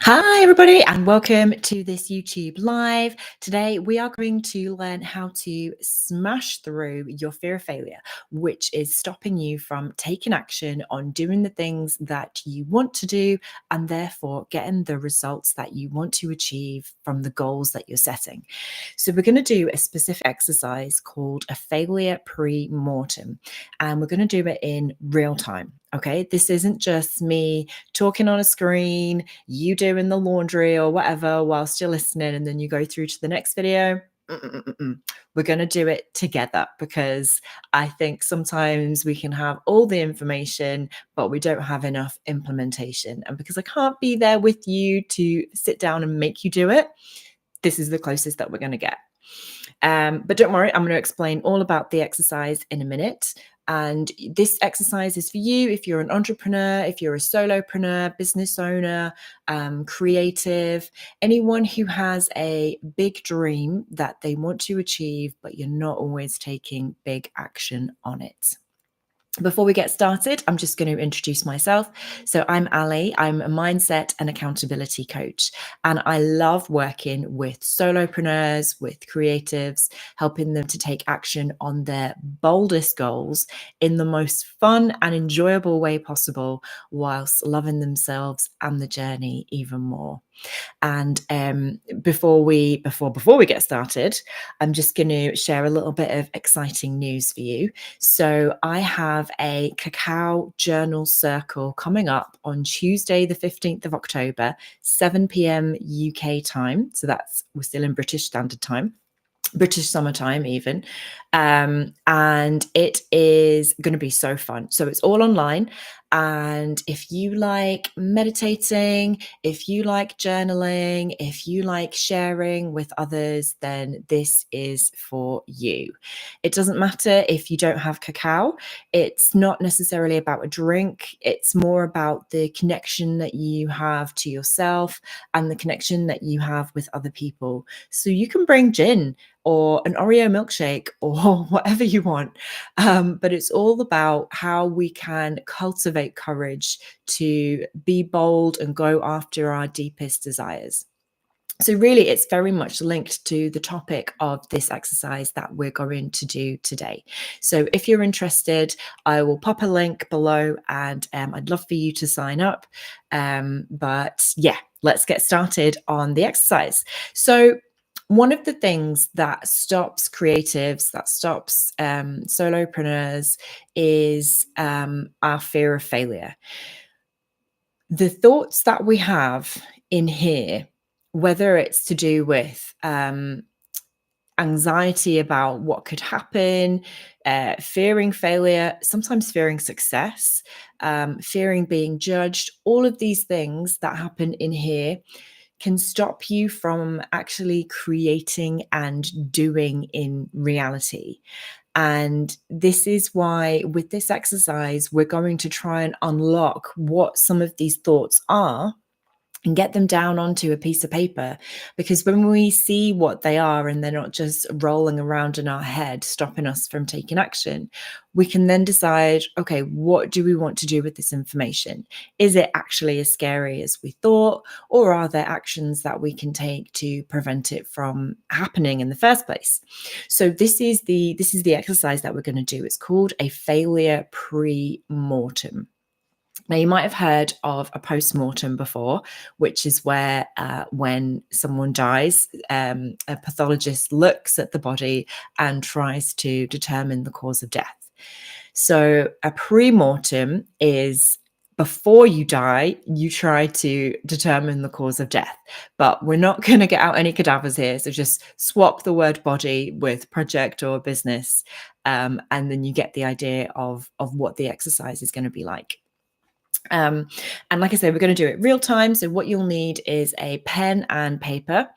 Hi, everybody, and welcome to this YouTube Live. Today, we are going to learn how to smash through your fear of failure, which is stopping you from taking action on doing the things that you want to do and therefore getting the results that you want to achieve from the goals that you're setting. So, we're going to do a specific exercise called a failure pre-mortem, and we're going to do it in real time. Okay, this isn't just me talking on a screen, you doing the laundry or whatever whilst you're listening, and then you go through to the next video. We're going to do it together because I think sometimes we can have all the information, but we don't have enough implementation. And because I can't be there with you to sit down and make you do it, this is the closest that we're going to get. But don't worry, I'm going to explain all about the exercise in a minute. And this exercise is for you if you're an entrepreneur, if you're a solopreneur, business owner, creative, anyone who has a big dream that they want to achieve, but you're not always taking big action on it. Before we get started, I'm just going to introduce myself. So I'm Ali. I'm a mindset and accountability coach, and I love working with solopreneurs, with creatives, helping them to take action on their boldest goals in the most fun and enjoyable way possible, whilst loving themselves and the journey even more. And before we get started, I'm just going to share a little bit of exciting news for you. So I have a cacao journal circle coming up on Tuesday, the 15th of October, 7 p.m. UK time. So we're still in British Standard Time. British summertime even, and it is going to be so fun. So it's all online, and if you like meditating, if you like journaling, if you like sharing with others, then this is for you. It doesn't matter if you don't have cacao. It's not necessarily about a drink. It's more about the connection that you have to yourself and the connection that you have with other people. So you can bring gin or an Oreo milkshake or whatever you want. But it's all about how we can cultivate courage to be bold and go after our deepest desires. So really, it's very much linked to the topic of this exercise that we're going to do today. So if you're interested, I will pop a link below, and I'd love for you to sign up. But yeah, let's get started on the exercise. So one of the things that stops creatives, that stops solopreneurs, is our fear of failure. The thoughts that we have in here, whether it's to do with anxiety about what could happen, fearing failure, sometimes fearing success, fearing being judged, all of these things that happen in here can stop you from actually creating and doing in reality. And this is why, with this exercise, we're going to try and unlock what some of these thoughts are and get them down onto a piece of paper. Because when we see what they are and they're not just rolling around in our head, stopping us from taking action, we can then decide, okay, what do we want to do with this information? Is it actually as scary as we thought? Or are there actions that we can take to prevent it from happening in the first place? So this is the exercise that we're going to do. It's called a failure pre-mortem. Now, you might have heard of a post-mortem before, which is where when someone dies, a pathologist looks at the body and tries to determine the cause of death. So a pre-mortem is before you die, you try to determine the cause of death. But we're not going to get out any cadavers here. So just swap the word body with project or business, and then you get the idea of what the exercise is going to be like. And like I said, we're going to do it real time. So what you'll need is a pen and paper.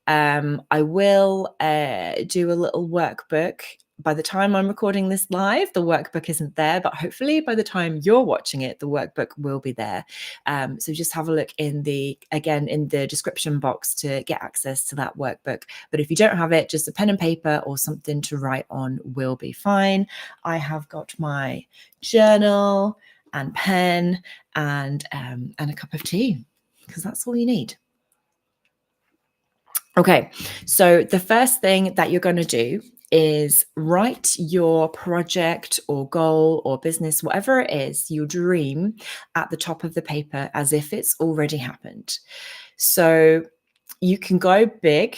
I will do a little workbook. By the time I'm recording this live, the workbook isn't there, but hopefully by the time you're watching it, the workbook will be there. So just have a look in the description box to get access to that workbook. But if you don't have it, just a pen and paper or something to write on will be fine. I have got my journal and pen and a cup of tea. because that's all you need. Okay, so the first thing that you're going to do is write your project or goal or business, whatever it is, your dream, at the top of the paper as if it's already happened. So you can go big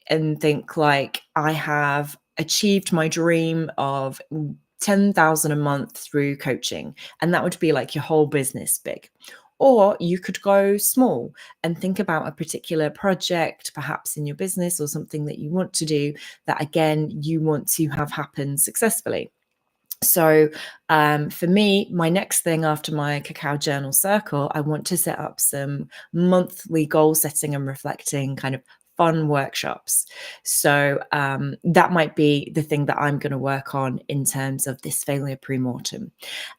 and think like, I have achieved my dream of 10,000 a month through coaching. And that would be like your whole business big. Or you could go small and think about a particular project, perhaps in your business or something that you want to do that, again, you want to have happen successfully. So for me, my next thing after my cacao journal circle, I want to set up some monthly goal setting and reflecting kind of fun workshops. So that might be the thing that I'm going to work on in terms of this failure pre-mortem.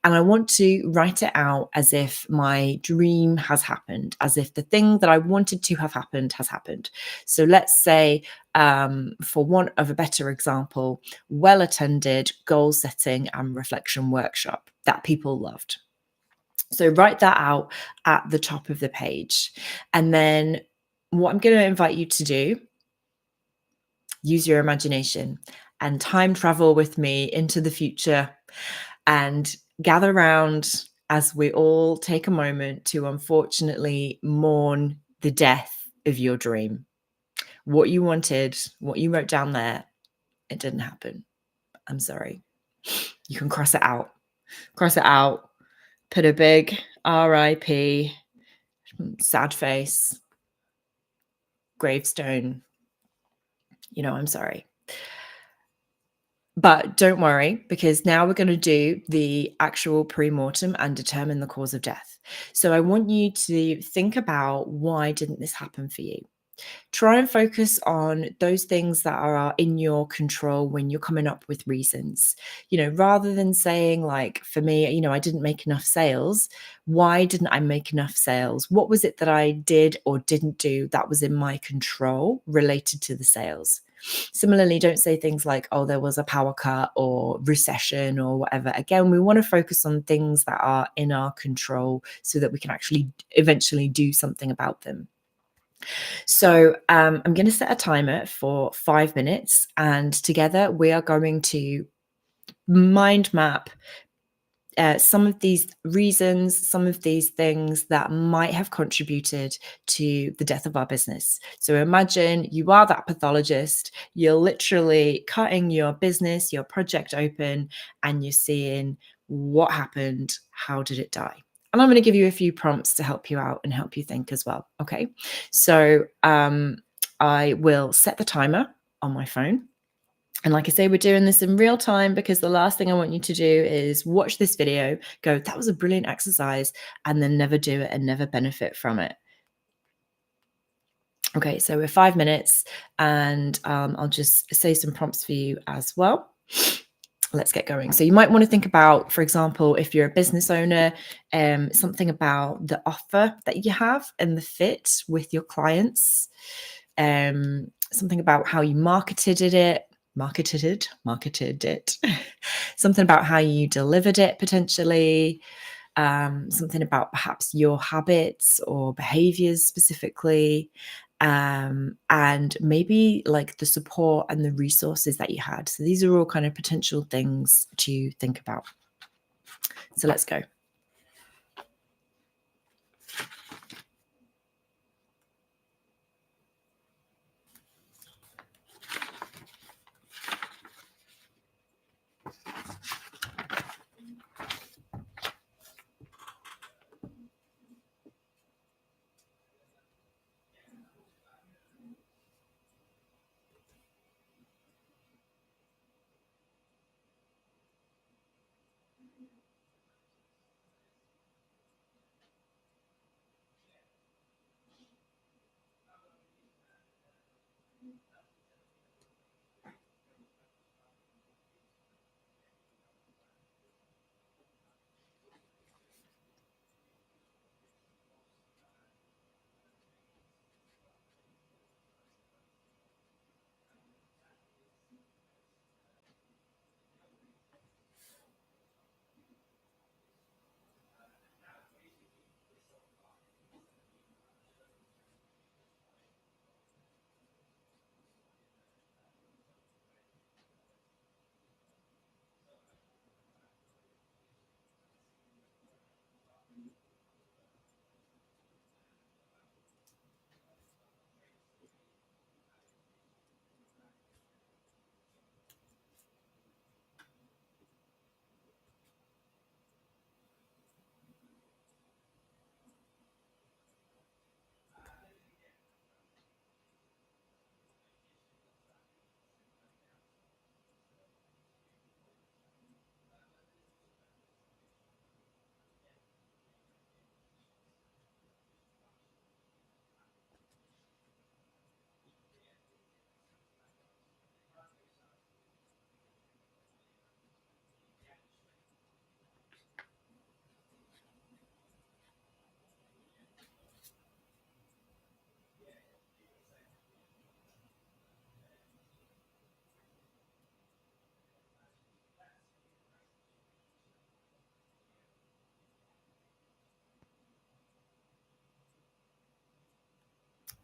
And I want to write it out as if my dream has happened, as if the thing that I wanted to have happened has happened. So let's say, for want of a better example, well-attended goal setting and reflection workshop that people loved. So write that out at the top of the page. And then what I'm going to invite you to do, use your imagination and time travel with me into the future and gather around as we all take a moment to unfortunately mourn the death of your dream. What you wanted, what you wrote down there, it didn't happen. I'm sorry. You can cross it out. Cross it out. Put a big RIP, sad face, gravestone. I'm sorry. But don't worry, because now we're going to do the actual pre-mortem and determine the cause of death. So I want you to think about, why didn't this happen for you? Try and focus on those things that are in your control when you're coming up with reasons. Rather than saying, like, for me, I didn't make enough sales. Why didn't I make enough sales? What was it that I did or didn't do that was in my control related to the sales? Similarly, don't say things like, oh, there was a power cut or recession or whatever. Again, we want to focus on things that are in our control so that we can actually eventually do something about them. So I'm going to set a timer for 5 minutes, and together we are going to mind map some of these reasons, some of these things that might have contributed to the death of our business. So imagine you are that pathologist, you're literally cutting your business, your project open, and you're seeing what happened, how did it die? And I'm going to give you a few prompts to help you out and help you think as well. Okay. So I will set the timer on my phone. And like I say, we're doing this in real time because the last thing I want you to do is watch this video, go, that was a brilliant exercise, and then never do it and never benefit from it. Okay, so we're 5 minutes, and I'll just say some prompts for you as well. Let's get going. So you might want to think about, for example, if you're a business owner, something about the offer that you have and the fit with your clients, something about how you marketed it, something about how you delivered it potentially, something about perhaps your habits or behaviors specifically, and maybe like the support and the resources that you had. So these are all kind of potential things to think about. So let's go.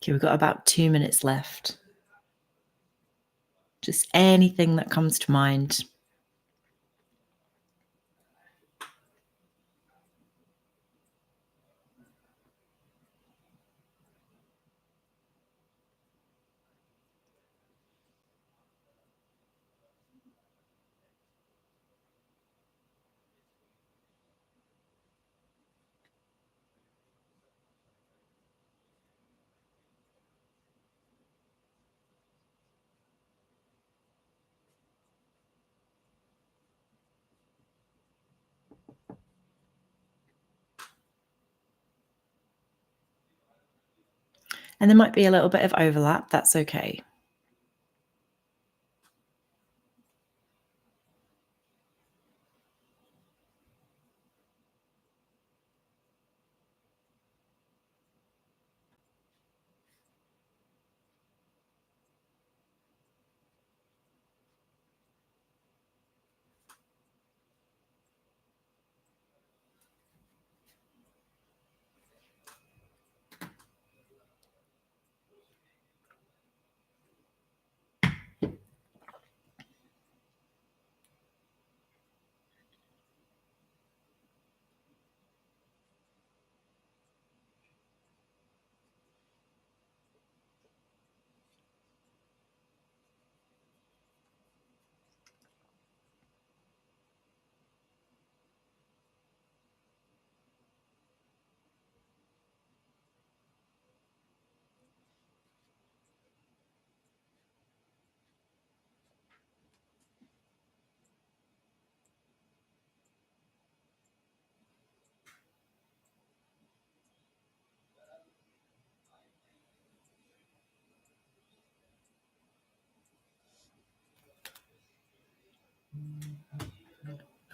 Okay, we've got about 2 minutes left. Just anything that comes to mind. And there might be a little bit of overlap. That's okay.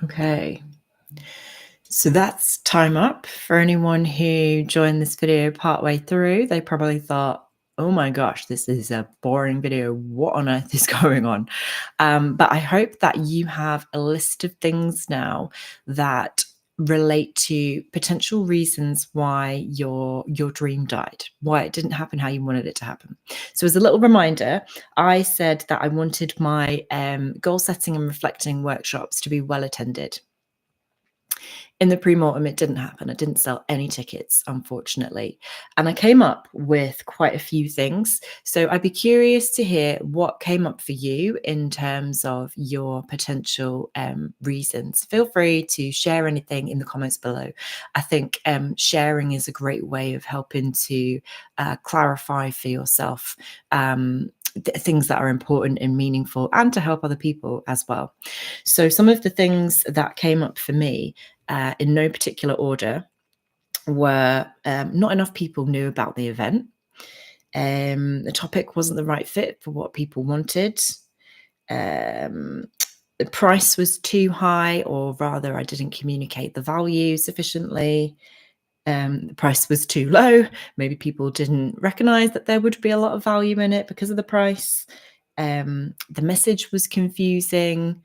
Okay. So that's time up. For anyone who joined this video partway through, they probably thought, oh my gosh, this is a boring video. What on earth is going on? But I hope that you have a list of things now that relate to potential reasons why your dream died, why it didn't happen how you wanted it to happen. So as a little reminder, I said that I wanted my goal setting and reflecting workshops to be well attended. In the pre-mortem, it didn't happen. I didn't sell any tickets, unfortunately. And I came up with quite a few things. So I'd be curious to hear what came up for you in terms of your potential reasons. Feel free to share anything in the comments below. I think sharing is a great way of helping to clarify for yourself things that are important and meaningful, and to help other people as well. So some of the things that came up for me, in no particular order, were not enough people knew about the event. The topic wasn't the right fit for what people wanted. The price was too high, or rather, I didn't communicate the value sufficiently. The price was too low. Maybe people didn't recognize that there would be a lot of value in it because of the price. The message was confusing.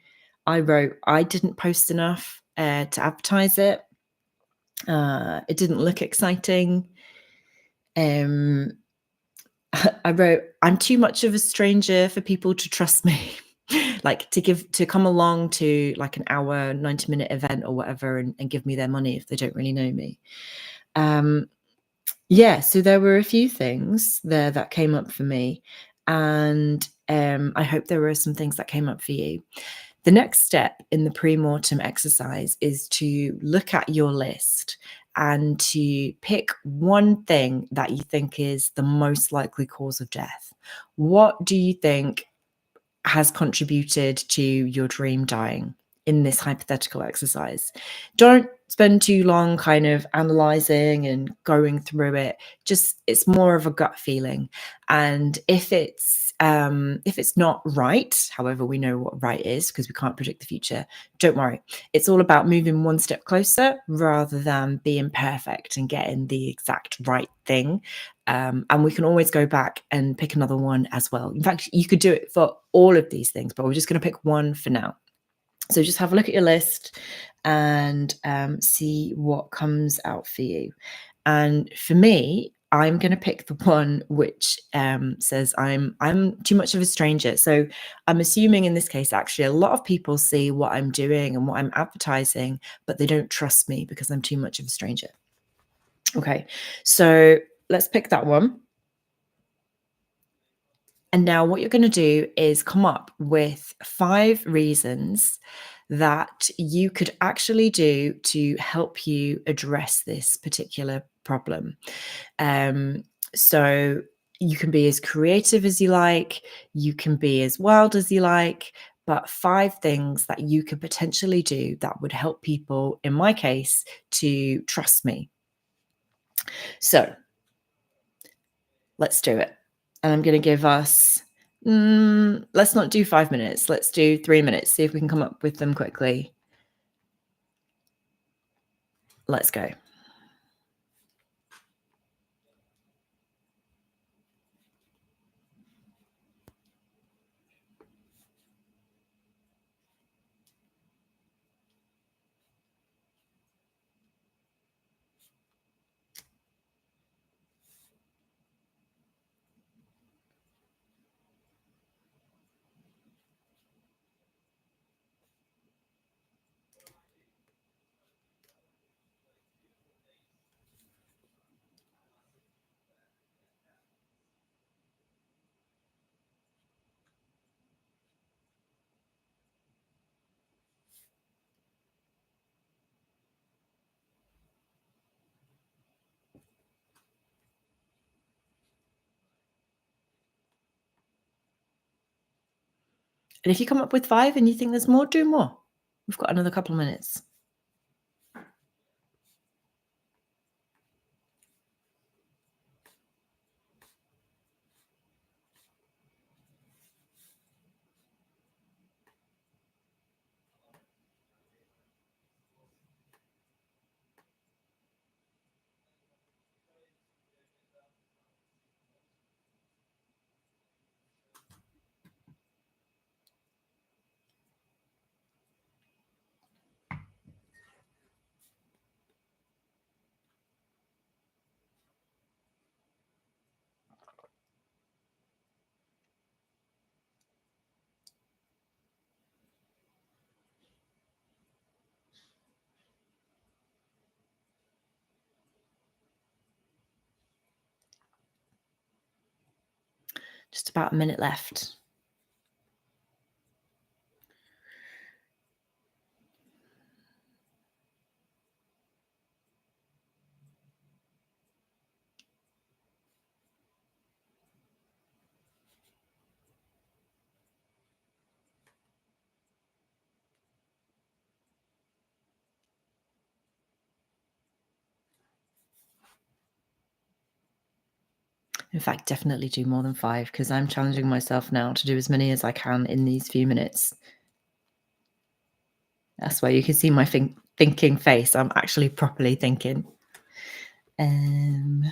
I wrote, I didn't post enough to advertise it. It didn't look exciting. I wrote, I'm too much of a stranger for people to trust me. Like to come along to like an hour, 90-minute event or whatever and give me their money if they don't really know me. Yeah, so there were a few things there that came up for me, and I hope there were some things that came up for you. The next step in the pre-mortem exercise is to look at your list and to pick one thing that you think is the most likely cause of death. What do you think has contributed to your dream dying in this hypothetical exercise? Don't spend too long kind of analyzing and going through it. Just, it's more of a gut feeling. And if it's not right, however we know what right is because we can't predict the future, don't worry. It's all about moving one step closer rather than being perfect and getting the exact right thing. And we can always go back and pick another one as well. In fact, you could do it for all of these things, but we're just going to pick one for now. So just have a look at your list and see what comes out for you. And for me, I'm going to pick the one which says I'm too much of a stranger. So I'm assuming in this case, actually, a lot of people see what I'm doing and what I'm advertising, but they don't trust me because I'm too much of a stranger. Okay, so let's pick that one. And now what you're going to do is come up with 5 reasons that you could actually do to help you address this particular problem. Um, so you can be as creative as you like, you can be as wild as you like, but 5 things that you could potentially do that would help people, in my case, to trust me. So let's do it. And I'm going to give us, let's not do 5 minutes. Let's do 3 minutes. See if we can come up with them quickly. Let's go. And if you come up with 5 and you think there's more, do more. We've got another couple of minutes. Just about a minute left. In fact, definitely do more than 5 because I'm challenging myself now to do as many as I can in these few minutes. That's why you can see my thinking face. I'm actually properly thinking. Um,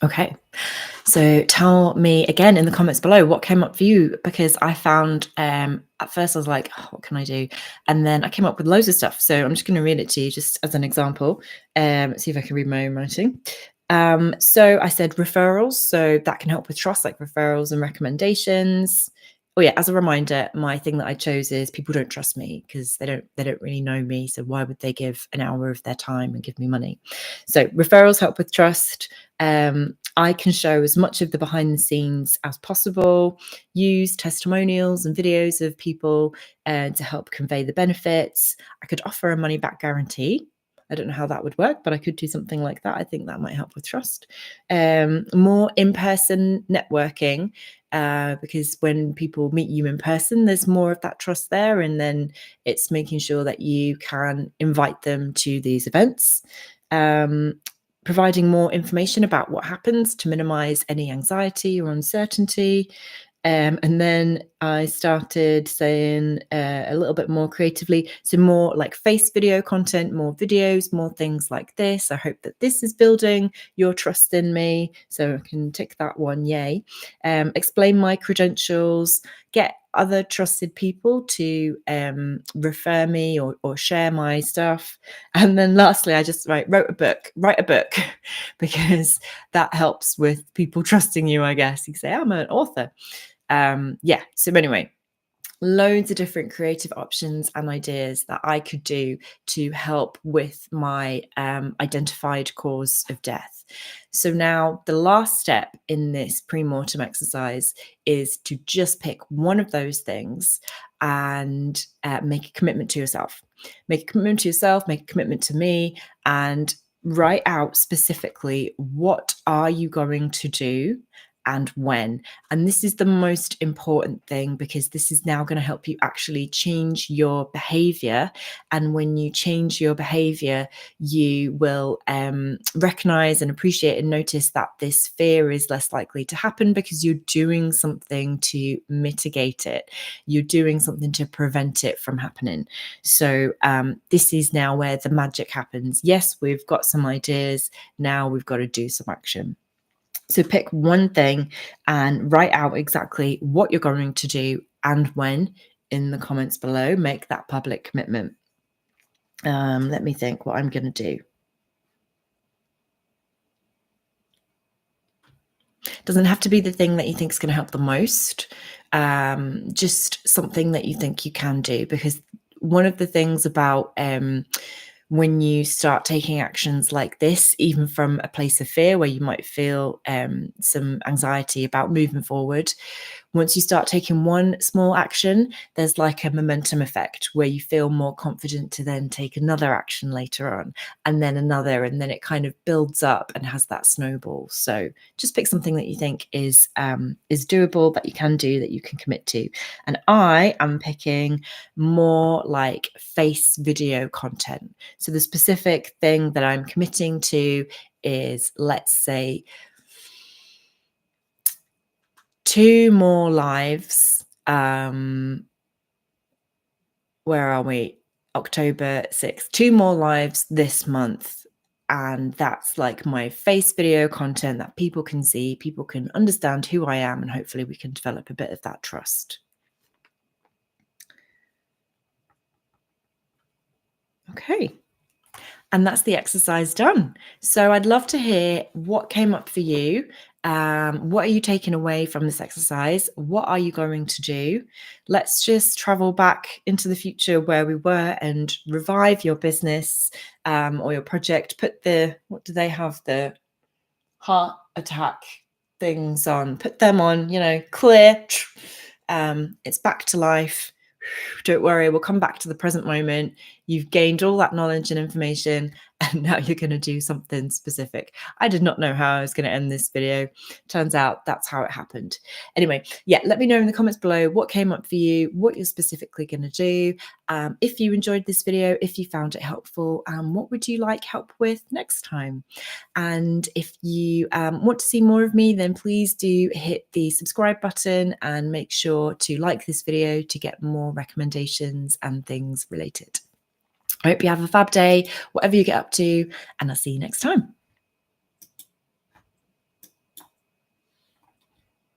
okay. So tell me again in the comments below what came up for you, because I found at first I was like, oh, what can I do? And then I came up with loads of stuff. So I'm just going to read it to you just as an example. See if I can read my own writing. So I said referrals. So that can help with trust, like referrals and recommendations. Oh yeah, as a reminder, my thing that I chose is people don't trust me because they don't really know me. So why would they give an hour of their time and give me money? So referrals help with trust. I can show as much of the behind the scenes as possible, use testimonials and videos of people to help convey the benefits. I could offer a money back guarantee. I don't know how that would work, but I could do something like that. I think that might help with trust. More in-person networking, because when people meet you in person, there's more of that trust there. And then it's making sure that you can invite them to these events. providing more information about what happens to minimize any anxiety or uncertainty. And then I started saying a little bit more creatively, so more like face video content, more videos, more things like this. I hope that this is building your trust in me. So I can tick that one, yay. Explain my credentials, get other trusted people to refer me or share my stuff. And then lastly, I just write a book, because that helps with people trusting you, I guess. You say, I'm an author. So anyway, loads of different creative options and ideas that I could do to help with my identified cause of death. So now the last step in this pre-mortem exercise is to just pick one of those things and make a commitment to yourself. Make a commitment to yourself, make a commitment to me, and write out specifically what are you going to do and when. And this is the most important thing, because this is now going to help you actually change your behavior. And when you change your behavior, you will recognize and appreciate and notice that this fear is less likely to happen, because you're doing something to mitigate it. You're doing something to prevent it from happening. So this is now where the magic happens. Yes, we've got some ideas. Now we've got to do some action. So pick one thing and write out exactly what you're going to do and when in the comments below. Make that public commitment. Let me think what I'm going to do. Doesn't have to be the thing that you think is going to help the most. Just something that you think you can do, because one of the things about when you start taking actions like this, even from a place of fear where you might feel some anxiety about moving forward, once you start taking one small action, there's like a momentum effect where you feel more confident to then take another action later on, and then another, and then it kind of builds up and has that snowball. So just pick something that you think is doable, that you can do, that you can commit to. And I am picking more like face video content. So the specific thing that I'm committing to is, let's say, 2 more lives. Where are we? October 6th. 2 more lives this month. And that's like my face video content that people can see, people can understand who I am, and hopefully we can develop a bit of that trust. Okay. And that's the exercise done. So I'd love to hear what came up for you. What are you taking away from this exercise? What are you going to do? Let's just travel back into the future where we were and revive your business or your project. Put what do they have? The heart attack things on. Put them on, clear. It's back to life. Don't worry, we'll come back to the present moment. You've gained all that knowledge and information, and now you're going to do something specific. I did not know how I was going to end this video. Turns out that's how it happened. Anyway, let me know in the comments below what came up for you, what you're specifically going to do. If you enjoyed this video, if you found it helpful, what would you like help with next time? And if you want to see more of me, then please do hit the subscribe button and make sure to like this video to get more recommendations and things related. I hope you have a fab day, whatever you get up to, and I'll see you next time.